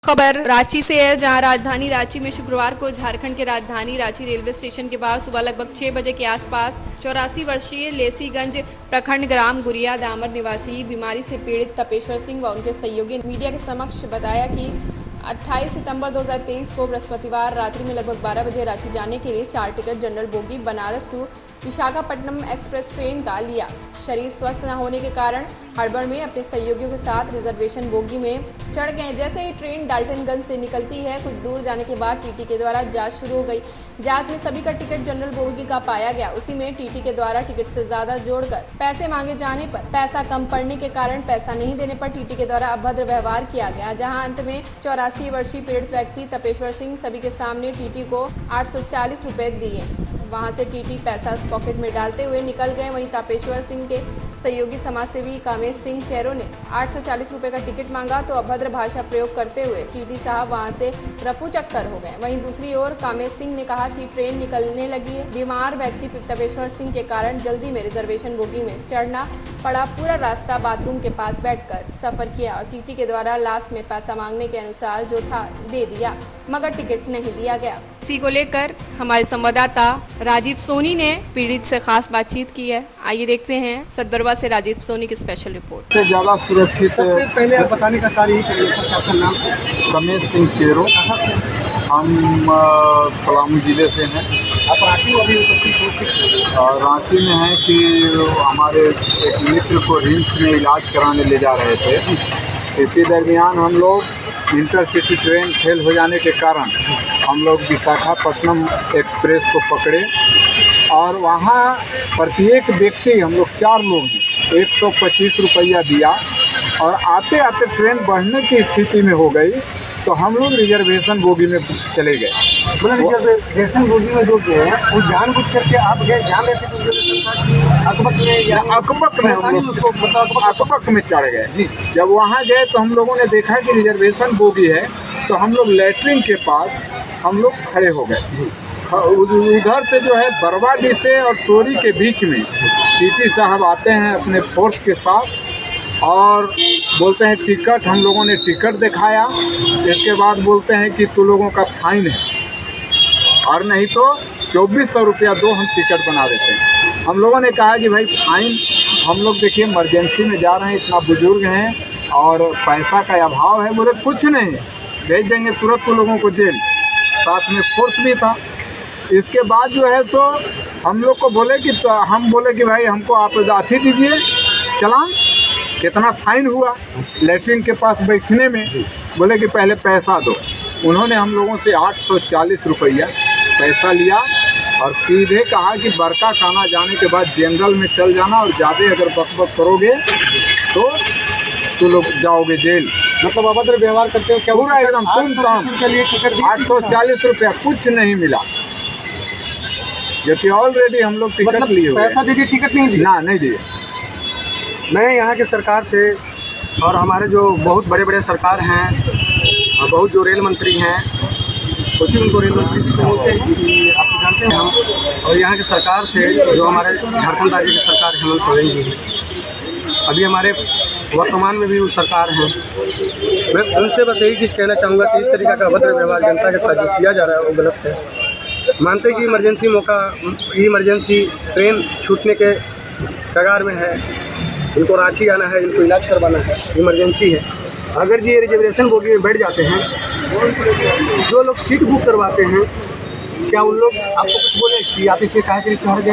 खबर रांची से है, जहां राजधानी रांची में शुक्रवार को झारखंड के राजधानी रांची रेलवे स्टेशन के बाहर सुबह लगभग 6 बजे के आसपास 84 वर्षीय लेसीगंज प्रखंड ग्राम गुरिया दामर निवासी बीमारी से पीड़ित तपेश्वर सिंह व उनके सहयोगी मीडिया के समक्ष बताया कि 28 सितंबर 2023 को बृहस्पतिवार रात्रि में लगभग 12 बजे रांची जाने के लिए 4 ticket general bogie Banaras to Visakhapatnam express train का लिया। शरीर स्वस्थ न होने के कारण हड़बड़ में अपने सहयोगियों के साथ रिजर्वेशन बोगी में चढ़ गए। जैसे ही ट्रेन डाल्टनगंज से निकलती है, कुछ दूर जाने के बाद टीटी के द्वारा जांच शुरू हो गई। जांच में सभी का टिकट जनरल बोगी का पाया गया। उसी में टीटी के द्वारा टिकट से ज्यादा जोड़कर पैसे मांगे जाने पर पैसा कम पड़ने के कारण पैसा नहीं देने पर टीटी के द्वारा अभद्र व्यवहार किया गया, जहाँ अंत में 84 वर्षीय पीड़ित व्यक्ति तपेश्वर सिंह सभी के सामने टीटी को 840 रुपए दिए। वहां से टीटी पैसा पॉकेट में डालते हुए निकल गए। वहीं तपेश्वर सिंह के सहयोगी समाजसेवी कामेश सिंह चेरो ने 840 रुपए का टिकट मांगा तो अभद्र भाषा प्रयोग करते हुए टीटी साहब वहां से रफू चक्कर हो गए। वहीं दूसरी ओर कामेश सिंह ने कहा कि ट्रेन निकलने लगी है। बीमार व्यक्ति तपेश्वर सिंह के कारण जल्दी में रिजर्वेशन बोगी में चढ़ना पड़ा। पूरा रास्ता बाथरूम के पास बैठकर सफर किया और टीटी के द्वारा लास्ट में पैसा मांगने के अनुसार जो था दे दिया, मगर टिकट नहीं दिया गया। इसी को लेकर हमारे संवाददाता राजीव सोनी ने पीड़ित से खास बातचीत की है। आइए देखते हैं सदबरवा से राजीव सोनी की स्पेशल रिपोर्ट। से ज़्यादा सुरक्षित पहले आप बताने का कार्य ही करिए सर, आपका नाम? रमेश सिंह चेरो, हम पलामू जिले से हैं। आप रांची अभी उपस्थित हो? रांची में हैं कि हमारे एक मित्र को रिम्स में इलाज कराने ले जा रहे थे। इसी दरमियान हम लोग इंटरसिटी ट्रेन फेल हो जाने के कारण हम लोग विशाखापट्टनम एक्सप्रेस को पकड़े और वहाँ प्रत्येक व्यक्ति, हम लोग 4 लोग हैं, 125 रुपया दिया और आते आते ट्रेन बढ़ने की स्थिति में हो गई तो हम लोग रिजर्वेशन बोगी में चले गए। रिजर्वेशन बोगी में जो गए वो जानबूझ करके आप गए, जान रहे थे अकबक में चढ़ गए। जब वहाँ गए तो हम लोगों ने देखा कि रिजर्वेशन बोगी है तो हम लोग लैट्रिन के पास हम लोग खड़े हो गए। उधर से जो है बरवाडी से और टोरी के बीच में टीटी साहब आते हैं अपने फोर्स के साथ और बोलते हैं टिकट। हम लोगों ने टिकट दिखाया। इसके बाद बोलते हैं कि तू लोगों का फाइन है और नहीं तो 2400 रुपया दो, हम टिकट बना देते हैं। हम लोगों ने कहा कि भाई फाइन, हम लोग देखिए इमरजेंसी में जा रहे हैं, इतना बुजुर्ग हैं और पैसा का अभाव है। बोले कुछ नहीं, भेज देंगे तुरंत तुम लोगों को जेल। साथ में फोर्स भी था। इसके बाद जो है सो हम लोग को बोले कि हम बोले कि भाई हमको आप अथी दीजिए चलान, कितना फाइन हुआ लैट्रिन के पास बैठने में। बोले कि पहले पैसा दो। उन्होंने हम लोगों से 840 रुपया पैसा लिया और सीधे कहा कि बड़का खाना जाने के बाद जनरल में चल जाना और ज़्यादा अगर बक करोगे तो तुम लोग जाओगे जेल। मतलब अभद्र व्यवहार करते हो क्या? पूरा एकदम तुम काम। 840 रुपया कुछ नहीं मिला, जबकि ऑलरेडी हम लोग टिकट लिए हुए। पैसा दीजिए, टिकट नहीं दिया? ना, नहीं दिए। मैं यहाँ के सरकार से और हमारे जो बहुत बड़े बड़े सरकार हैं और बहुत जो रेल मंत्री हैं, क्योंकि उनको रेल मंत्री भी बोलते हैं कि आप जानते हैं हम, और यहाँ के सरकार से जो हमारे झारखंड राज्य की सरकार हेमंत सोरेन जी हैं, अभी हमारे वर्तमान में भी वो सरकार हैं। मैं उनसे बस यही चीज़ कहना चाहूँगा कि इस तरीक़े का अभद्र व्यवहार जनता के साथ जो किया जा रहा है वो गलत है। मानते हैं कि इमरजेंसी ट्रेन छूटने के कगार में है, इनको रांची आना है, इनको इलाज करवाना है, इमरजेंसी है। अगर ये रिजर्वेशन बोगी में बैठ जाते हैं, जो लोग सीट बुक करवाते हैं, क्या उन लोग आपको कुछ बोले कि आप इसके काहे के लिए चढ़ गए?